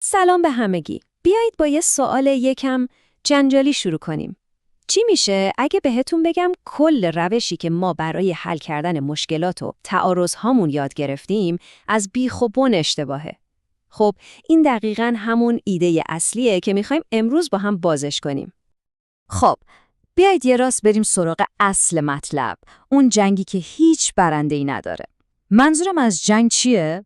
سلام به همگی. بیایید با یه سوال یکم جنجالی شروع کنیم. چی میشه اگه بهتون بگم کل روشی که ما برای حل کردن مشکلات و تعارض‌هامون یاد گرفتیم از بیخ و بن اشتباهه؟ خب این دقیقاً همون ایده اصلیه که میخوایم امروز با هم بازش کنیم. خب بیایید یه راست بریم سراغ اصل مطلب، اون جنگی که هیچ برنده‌ای نداره. منظورم از جنگ چیه؟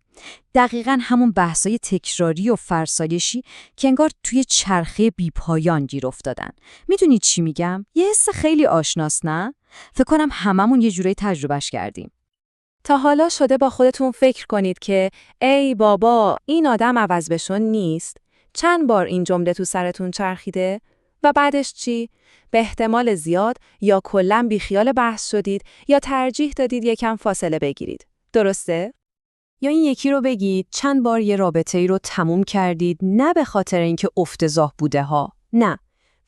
دقیقاً همون بحثای تکراری و فرسایشی که انگار توی چرخه بیپایان گیر افتادن. میدونید چی میگم؟ یه حس خیلی آشناس، نه؟ فکر کنم هممون یه جورایی تجربهش کردیم. تا حالا شده با خودتون فکر کنید که ای بابا این آدم عوض بشون نیست؟ چند بار این جمله تو سرتون چرخیده؟ و بعدش چی؟ به احتمال زیاد یا کلاً بیخیال بحث شدید یا ترجیح دادید یکم فاصله بگیرید. درسته؟ یا این یکی رو بگید چند بار یه رابطه‌ای رو تموم کردید، نه به خاطر اینکه افتضاح بوده ها، نه،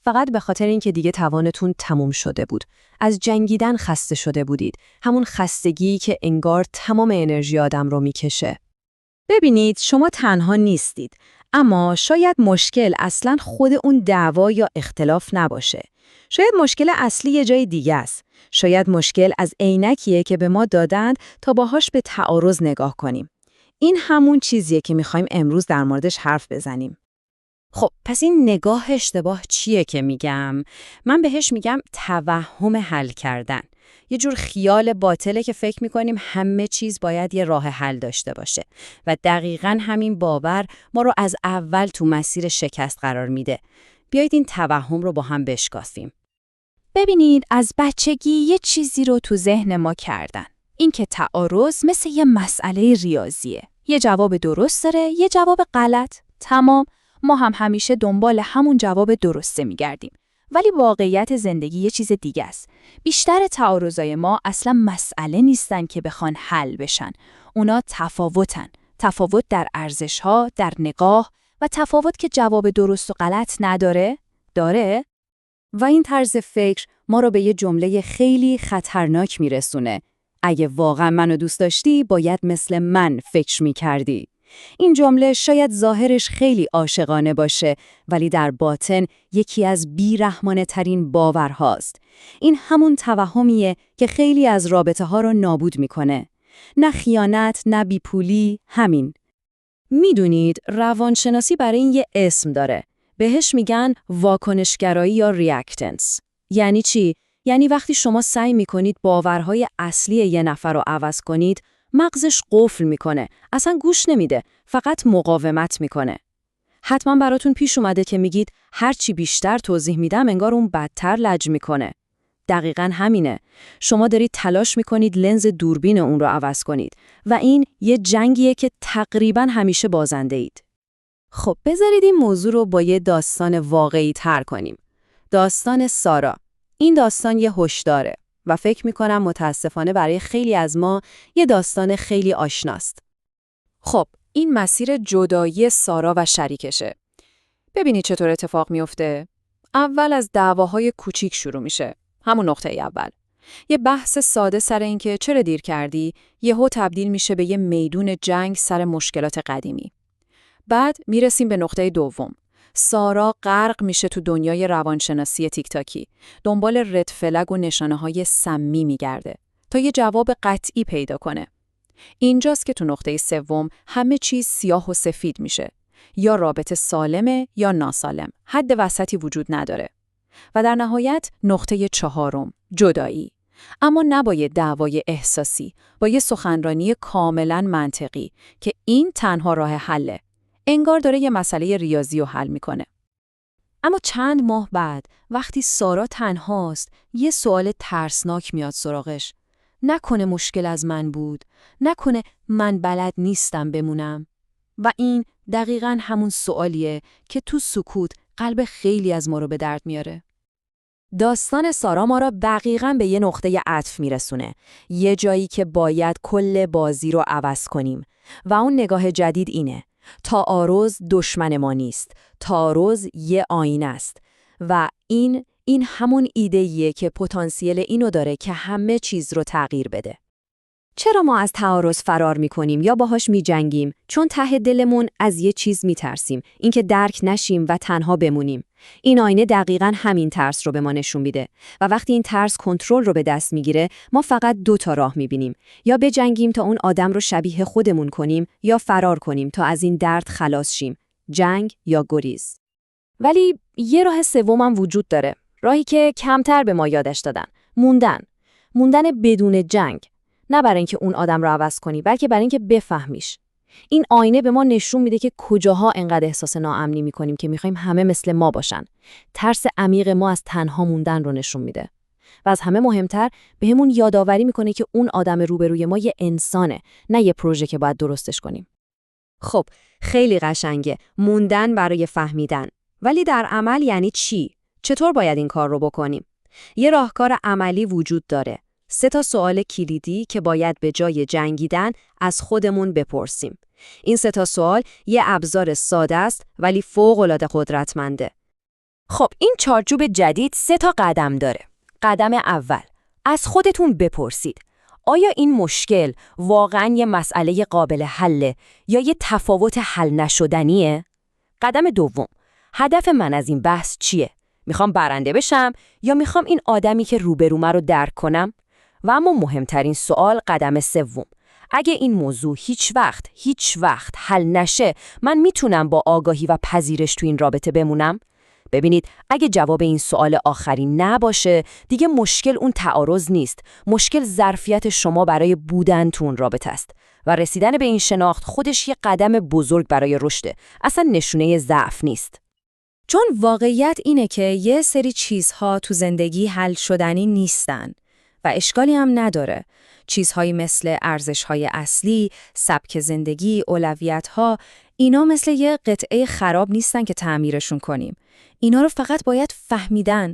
فقط به خاطر اینکه دیگه توانتون تموم شده بود. از جنگیدن خسته شده بودید، همون خستگی که انگار تمام انرژی آدم رو میکشه. ببینید شما تنها نیستید، اما شاید مشکل اصلاً خود اون دعوا یا اختلاف نباشه. شاید مشکل اصلی یه جای دیگه است. شاید مشکل از عینکیه که به ما دادند تا باهاش به تعارض نگاه کنیم. این همون چیزیه که میخوایم امروز در موردش حرف بزنیم. خب پس این نگاه اشتباه چیه که میگم؟ من بهش میگم توهم حل کردن. یه جور خیال باطله که فکر میکنیم همه چیز باید یه راه حل داشته باشه و دقیقاً همین باور ما رو از اول تو مسیر شکست قرار میده. بیایید این توهم رو با هم بشکافیم. ببینید از بچگی یه چیزی رو تو ذهن ما کردن. این که تعارض مثل یه مسئله ریاضیه. یه جواب درست داره، یه جواب غلط. تمام. ما هم همیشه دنبال همون جواب درسته میگردیم. ولی واقعیت زندگی یه چیز دیگه است. بیشتر تعارضای ما اصلا مسئله نیستن که بخوان حل بشن. اونا تفاوتن. تفاوت در ارزش‌ها، در نگاه و تفاوت که جواب درست و غلط نداره، داره. و این طرز فکر ما رو به یه جمله خیلی خطرناک میرسونه. اگه واقعا منو دوست داشتی، باید مثل من فکر میکردی. این جمله شاید ظاهرش خیلی عاشقانه باشه، ولی در باطن یکی از بیرحمانه ترین باورهاست. این همون توهمیه که خیلی از رابطه ها رو نابود میکنه. نه خیانت، نه بیپولی، همین. میدونید روانشناسی برای این یه اسم داره. بهش میگن واکنشگرایی یا ریاکتنس. یعنی چی؟ یعنی وقتی شما سعی میکنید باورهای اصلی یه نفر رو عوض کنید، مغزش قفل میکنه، اصلا گوش نمیده، فقط مقاومت میکنه. حتما براتون پیش اومده که میگید هرچی بیشتر توضیح میدم انگار اون بدتر لج میکنه. دقیقاً همینه. شما دارید تلاش میکنید لنز دوربین اون رو عوض کنید و این یه جنگیه که تقریباً همیشه بازنده اید. خب بذارید این موضوع رو با یه داستان واقعی تر کنیم. داستان سارا. این داستان یه هشداره و فکر میکنم متاسفانه برای خیلی از ما یه داستان خیلی آشناست. خب این مسیر جدایی سارا و شریکشه. ببینید چطور اتفاق میفته. اول از دعواهای کوچیک شروع میشه. همون نقطه اول. یه بحث ساده سر این که چرا دیر کردی، یهو تبدیل میشه به یه میدون جنگ سر مشکلات قدیمی. بعد میرسیم به نقطه دوم. سارا غرق میشه تو دنیای روانشناسی تیک تاکی. دنبال رد فلگ و نشانه‌های سمی میگرده تا یه جواب قطعی پیدا کنه. اینجاست که تو نقطه سوم همه چیز سیاه و سفید میشه. یا رابطه سالمه یا ناسالم. حد وسطی وجود نداره. و در نهایت نقطه چهارم، جدایی. اما نه با یه دعوای احساسی، با یه سخنرانی کاملاً منطقی که این تنها راه حله. انگار داره یه مسئله ریاضی رو حل میکنه. اما چند ماه بعد وقتی سارا تنهاست یه سوال ترسناک میاد سراغش. نکنه مشکل از من بود؟ نکنه من بلد نیستم بمونم؟ و این دقیقاً همون سوالیه که تو سکوت قلب خیلی از ما رو به درد میاره. داستان سارا ما را دقیقاً به یه نقطه عطف میرسونه. یه جایی که باید کل بازی رو عوض کنیم. و اون نگاه جدید اینه. تعارض دشمن ما نیست. تعارض یه آینه است. و این همون ایده‌ایه که پتانسیل اینو داره که همه چیز رو تغییر بده. چرا ما از تعارض فرار میکنیم یا باهاش میجنگیم؟ چون ته دلمون از یه چیز میترسیم، اینکه درک نشیم و تنها بمونیم. این آینه دقیقاً همین ترس رو به ما نشون میده و وقتی این ترس کنترل رو به دست میگیره، ما فقط 2 تا راه میبینیم: یا بجنگیم تا اون آدم رو شبیه خودمون کنیم، یا فرار کنیم تا از این درد خلاص شیم، جنگ یا گریز. ولی یه راه سوم هم وجود داره، راهی که کمتر به ما یادش دادن: موندن بدون جنگ. نه برای اینکه اون آدم رو عوض کنی، بلکه برای اینکه بفهمیش. این آینه به ما نشون میده که کجاها انقدر احساس ناامنی میکنیم که میخوایم همه مثل ما باشن. ترس عمیق ما از تنها موندن رو نشون میده. و از همه مهمتر بهمون یادآوری میکنه که اون آدم روبروی ما یه انسانه، نه یه پروژه که باید درستش کنیم. خب، خیلی قشنگه موندن برای فهمیدن. ولی در عمل یعنی چی؟ چطور باید این کار رو بکنیم؟ یه راهکار عملی وجود داره. 3 تا سوال کلیدی که باید به جای جنگیدن از خودمون بپرسیم. این 3 تا سوال یه ابزار ساده است ولی فوق‌العاده قدرتمنده. خب، این چارچوب جدید 3 تا قدم داره. قدم اول، از خودتون بپرسید: آیا این مشکل واقعاً یه مسئله قابل حله یا یه تفاوت حل نشدنیه؟ قدم دوم، هدف من از این بحث چیه؟ میخوام برنده بشم یا میخوام این آدمی که روبرومه رو درک کنم؟ و اما مهمترین سوال، قدم سوم، اگه این موضوع هیچ وقت حل نشه، من میتونم با آگاهی و پذیرش تو این رابطه بمونم؟ ببینید، اگه جواب این سوال آخری نباشه، دیگه مشکل اون تعارض نیست. مشکل ظرفیت شما برای بودن تو اون رابطه است. و رسیدن به این شناخت خودش یه قدم بزرگ برای رشده. اصلا نشونه ضعف نیست. چون واقعیت اینه که یه سری چیزها تو زندگی حل شدنی نیستن و اشکالی هم نداره. چیزهایی مثل ارزش‌های اصلی، سبک زندگی، اولویت‌ها، اینا مثل یه قطعه خراب نیستن که تعمیرشون کنیم. اینا رو فقط باید فهمیدن.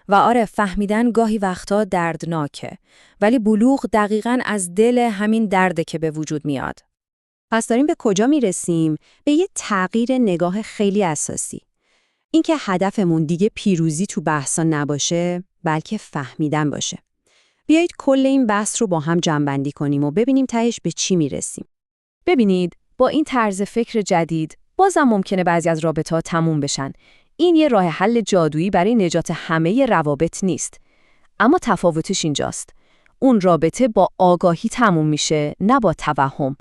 و آره، فهمیدن گاهی وقتا دردناکه، ولی بلوغ دقیقاً از دل همین درده که به وجود میاد. پس داریم به کجا میرسیم؟ به یه تغییر نگاه خیلی اساسی. اینکه هدفمون دیگه پیروزی تو بحثا نباشه، بلکه فهمیدن باشه. بیایید کل این بحث رو با هم جمع‌بندی کنیم و ببینیم تهش به چی میرسیم. ببینید، با این طرز فکر جدید، بازم ممکنه بعضی از رابطه‌ها تموم بشن. این یه راه حل جادویی برای نجات همه روابط نیست. اما تفاوتش اینجاست. اون رابطه با آگاهی تموم میشه، نه با توهم.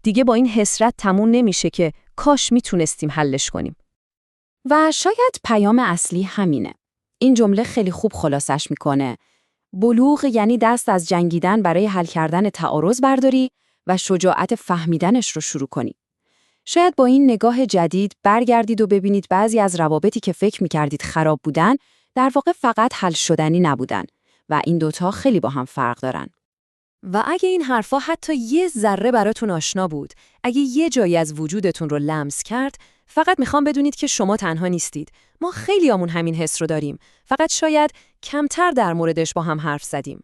دیگه با این حسرت تموم نمیشه که کاش میتونستیم حلش کنیم. و شاید پیام اصلی همینه. این جمله خیلی خوب خلاصش میکنه. بلوغ یعنی دست از جنگیدن برای حل کردن تعارض برداری و شجاعت فهمیدنش رو شروع کنی. شاید با این نگاه جدید برگردید و ببینید بعضی از روابطی که فکر میکردید خراب بودن، در واقع فقط حل شدنی نبودن و این دوتا خیلی با هم فرق دارن. و اگه این حرفا حتی یه ذره براتون آشنا بود، اگه یه جایی از وجودتون رو لمس کرد، فقط میخوام بدونید که شما تنها نیستید. ما خیلیامون همین حس رو داریم. فقط شاید کمتر در موردش با هم حرف زدیم.